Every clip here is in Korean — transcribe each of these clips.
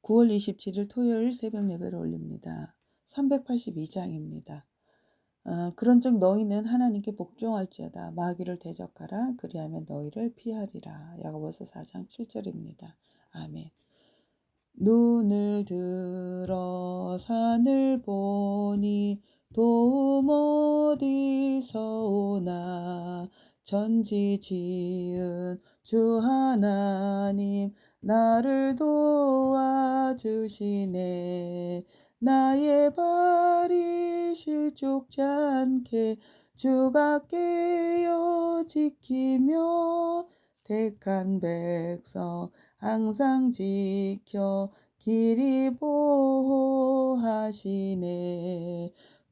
9월 27일 토요일 새벽 예배를 올립니다. 382장입니다. 그런즉 너희는 하나님께 복종할지어다. 마귀를 대적하라. 그리하면 너희를 피하리라. 야고보서 4장 7절입니다. 아멘. 눈을 들어 산을 보니 도움 어디서 오나. 천지 지은 주 하나님 나를 도와주시네. 나의 발이 실족지 않게 주가 깨어 지키며 택한 백성 항상 지켜 길이 보호하시네.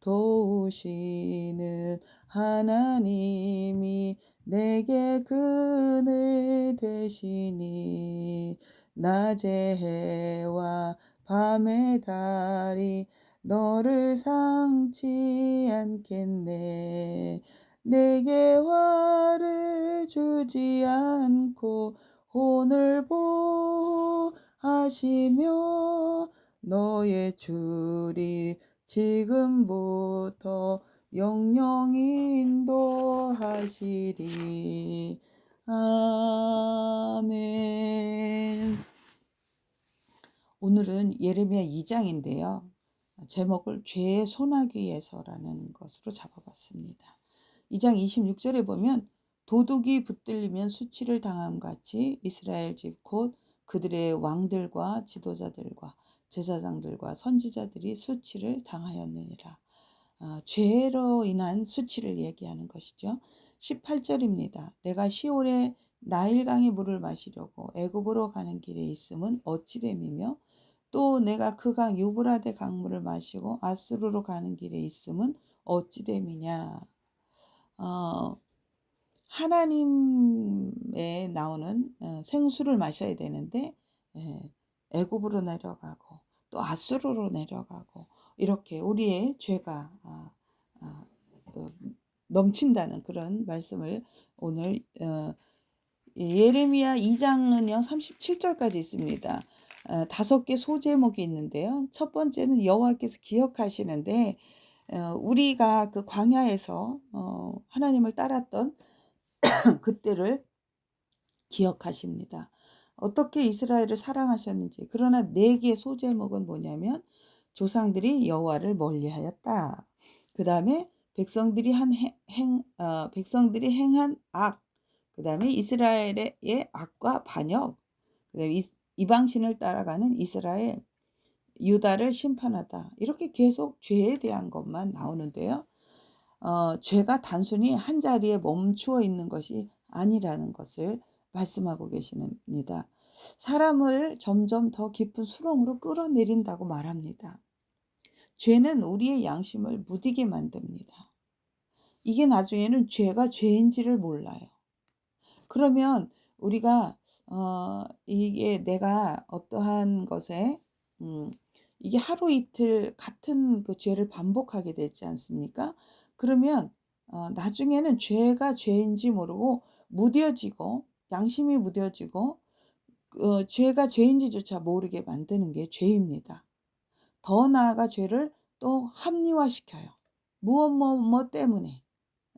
도우시는 하나님이 내게 그늘 되시니. 낮의 해와 밤의 달이 너를 상치 않겠네. 내게 화를 주지 않고 혼을 보호하시며 너의 줄이 지금부터 영영히 인도하시리. 아멘. 오늘은 예레미야 2장인데요. 제목을 죄의 소나기에서라는 것으로 잡아봤습니다. 2장 26절에 보면 도둑이 붙들리면 수치를 당함 같이 이스라엘 집 곧 그들의 왕들과 지도자들과 제사장들과 선지자들이 수치를 당하였느니라. 죄로 인한 수치를 얘기하는 것이죠. 18절입니다. 내가 시올의 나일강의 물을 마시려고 애굽으로 가는 길에 있음은 어찌 됨이며 또 내가 그 강 유브라데 강물을 마시고 아수르로 가는 길에 있음은 어찌 됨이냐. 하나님에 나오는 생수를 마셔야 되는데 애굽으로 내려가고 또 아수르로 내려가고 이렇게 우리의 죄가 넘친다는 그런 말씀을 오늘 예레미야 2장은요 37절까지 있습니다. 5개 소제목이 있는데요. 첫 번째는 여호와께서 기억하시는데 우리가 그 광야에서 하나님을 따랐던 그때를 기억하십니다. 어떻게 이스라엘을 사랑하셨는지. 그러나 4개의 소제목은 뭐냐면 조상들이 여호와를 멀리하였다. 그 다음에 백성들이 행한 악. 그 다음에 이스라엘의 악과 반역. 그 다음에 이방신을 따라가는 이스라엘, 유다를 심판하다. 이렇게 계속 죄에 대한 것만 나오는데요. 죄가 단순히 한 자리에 멈추어 있는 것이 아니라는 것을 말씀하고 계십니다. 사람을 점점 더 깊은 수렁으로 끌어내린다고 말합니다. 죄는 우리의 양심을 무디게 만듭니다. 이게 나중에는 죄가 죄인지를 몰라요. 그러면 우리가 이게 내가 어떠한 것에 이게 하루 이틀 같은 그 죄를 반복하게 되지 않습니까? 그러면 나중에는 죄가 죄인지 모르고 무뎌지고 양심이 무뎌지고 죄가 죄인지조차 모르게 만드는 게 죄입니다. 더 나아가 죄를 또 합리화시켜요. 무엇 때문에.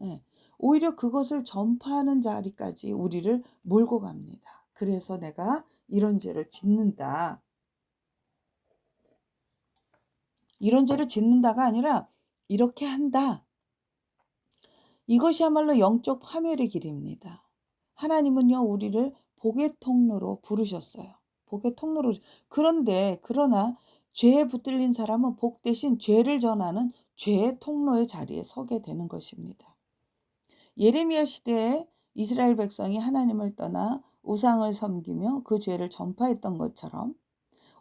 예. 오히려 그것을 전파하는 자리까지 우리를 몰고 갑니다. 그래서 내가 이런 죄를 짓는다. 이런 죄를 짓는다가 아니라 이렇게 한다. 이것이야말로 영적 파멸의 길입니다. 하나님은요 우리를 복의 통로로 부르셨어요. 복의 통로로. 그러나 죄에 붙들린 사람은 복 대신 죄를 전하는 죄의 통로의 자리에 서게 되는 것입니다. 예레미야 시대에 이스라엘 백성이 하나님을 떠나 우상을 섬기며 그 죄를 전파했던 것처럼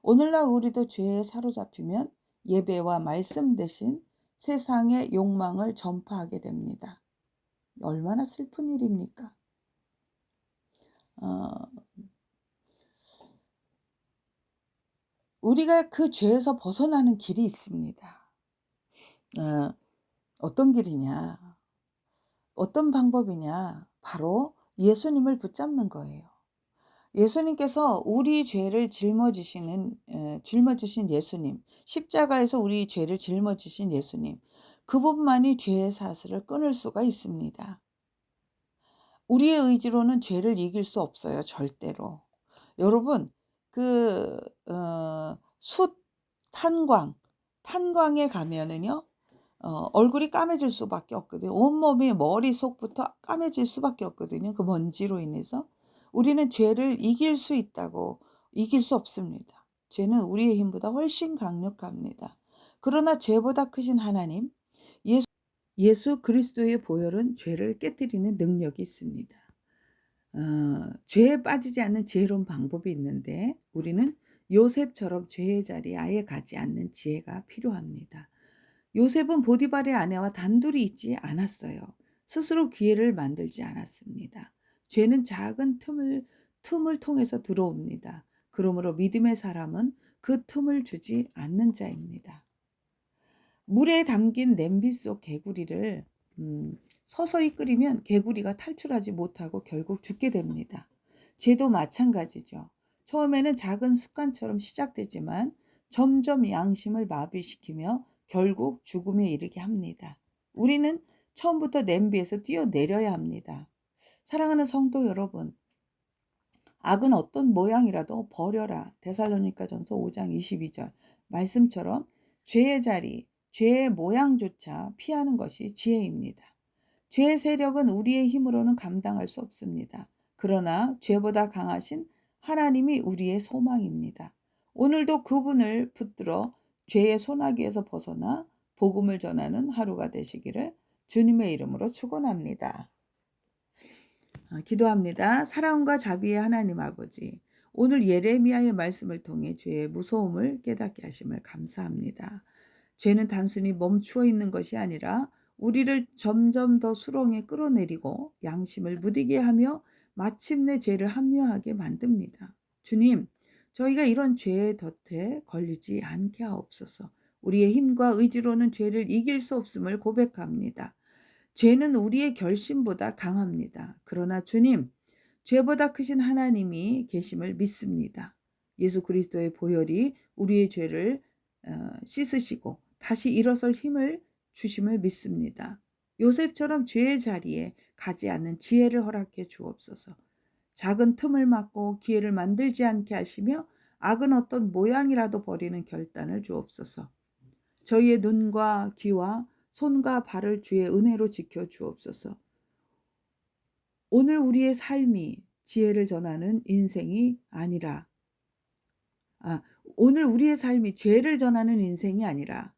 오늘날 우리도 죄에 사로잡히면 예배와 말씀 대신 세상의 욕망을 전파하게 됩니다. 얼마나 슬픈 일입니까? 우리가 그 죄에서 벗어나는 길이 있습니다. 어떤 길이냐? 어떤 방법이냐? 바로 예수님을 붙잡는 거예요. 예수님께서 우리 죄를 짊어지신 예수님, 십자가에서 우리 죄를 짊어지신 예수님, 그분만이 죄의 사슬을 끊을 수가 있습니다. 우리의 의지로는 죄를 이길 수 없어요, 절대로. 여러분, 그 숯 탄광에 가면은요, 얼굴이 까매질 수밖에 없거든요. 온몸이 머리속부터 까매질 수밖에 없거든요, 그 먼지로 인해서. 우리는 죄를 이길 수 없습니다. 죄는 우리의 힘보다 훨씬 강력합니다. 그러나 죄보다 크신 하나님, 예수 그리스도의 보혈은 죄를 깨뜨리는 능력이 있습니다. 죄에 빠지지 않는 지혜로운 방법이 있는데, 우리는 요셉처럼 죄의 자리에 아예 가지 않는 지혜가 필요합니다. 요셉은 보디발의 아내와 단둘이 있지 않았어요. 스스로 기회를 만들지 않았습니다. 죄는 작은 틈을 통해서 들어옵니다. 그러므로 믿음의 사람은 그 틈을 주지 않는 자입니다. 물에 담긴 냄비 속 개구리를 서서히 끓이면 개구리가 탈출하지 못하고 결국 죽게 됩니다. 죄도 마찬가지죠. 처음에는 작은 습관처럼 시작되지만 점점 양심을 마비시키며 결국 죽음에 이르게 합니다. 우리는 처음부터 냄비에서 뛰어내려야 합니다. 사랑하는 성도 여러분, 악은 어떤 모양이라도 버려라. 데살로니가전서 5장 22절 말씀처럼 죄의 자리, 죄의 모양조차 피하는 것이 지혜입니다. 죄의 세력은 우리의 힘으로는 감당할 수 없습니다. 그러나 죄보다 강하신 하나님이 우리의 소망입니다. 오늘도 그분을 붙들어 죄의 소나기에서 벗어나 복음을 전하는 하루가 되시기를 주님의 이름으로 축원합니다. 기도합니다. 사랑과 자비의 하나님 아버지, 오늘 예레미야의 말씀을 통해 죄의 무서움을 깨닫게 하심을 감사합니다. 죄는 단순히 멈추어 있는 것이 아니라 우리를 점점 더 수렁에 끌어내리고 양심을 무디게 하며 마침내 죄를 합리화하게 만듭니다. 주님, 저희가 이런 죄의 덫에 걸리지 않게 하옵소서. 우리의 힘과 의지로는 죄를 이길 수 없음을 고백합니다. 죄는 우리의 결심보다 강합니다. 그러나 주님, 죄보다 크신 하나님이 계심을 믿습니다. 예수 그리스도의 보혈이 우리의 죄를 씻으시고 다시 일어설 힘을 주심을 믿습니다. 요셉처럼 죄의 자리에 가지 않는 지혜를 허락해 주옵소서. 작은 틈을 막고 기회를 만들지 않게 하시며 악은 어떤 모양이라도 버리는 결단을 주옵소서. 저희의 눈과 귀와 손과 발을 주의 은혜로 지켜 주옵소서. 오늘 우리의 삶이 지혜를 전하는 인생이 아니라 오늘 우리의 삶이 죄를 전하는 인생이 아니라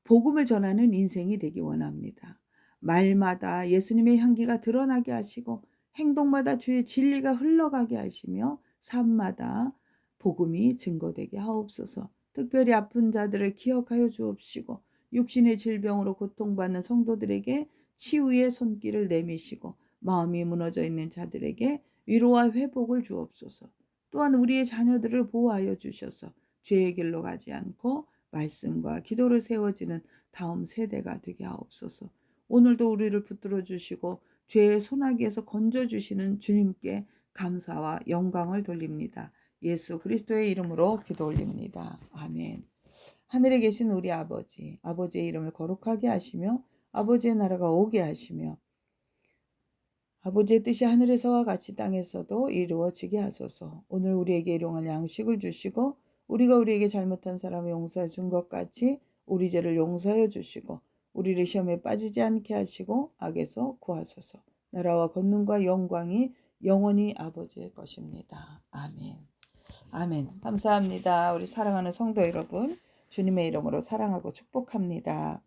복음을 전하는 인생이 되기 원합니다. 말마다 예수님의 향기가 드러나게 하시고 행동마다 주의 진리가 흘러가게 하시며 삶마다 복음이 증거되게 하옵소서. 특별히 아픈 자들을 기억하여 주옵시고 육신의 질병으로 고통받는 성도들에게 치유의 손길을 내미시고 마음이 무너져 있는 자들에게 위로와 회복을 주옵소서. 또한 우리의 자녀들을 보호하여 주셔서 죄의 길로 가지 않고 말씀과 기도로 세워지는 다음 세대가 되게 하옵소서. 오늘도 우리를 붙들어 주시고 죄의 소나기에서 건져주시는 주님께 감사와 영광을 돌립니다. 예수 그리스도의 이름으로 기도 올립니다. 아멘. 하늘에 계신 우리 아버지, 아버지의 이름을 거룩하게 하시며 아버지의 나라가 오게 하시며 아버지의 뜻이 하늘에서와 같이 땅에서도 이루어지게 하소서. 오늘 우리에게 일용할 양식을 주시고 우리가 우리에게 잘못한 사람을 용서해 준 것 같이 우리 죄를 용서해 주시고 우리를 시험에 빠지지 않게 하시고 악에서 구하소서. 나라와 권능과 영광이 영원히 아버지의 것입니다. 아멘. 아멘. 감사합니다. 우리 사랑하는 성도 여러분, 주님의 이름으로 사랑하고 축복합니다.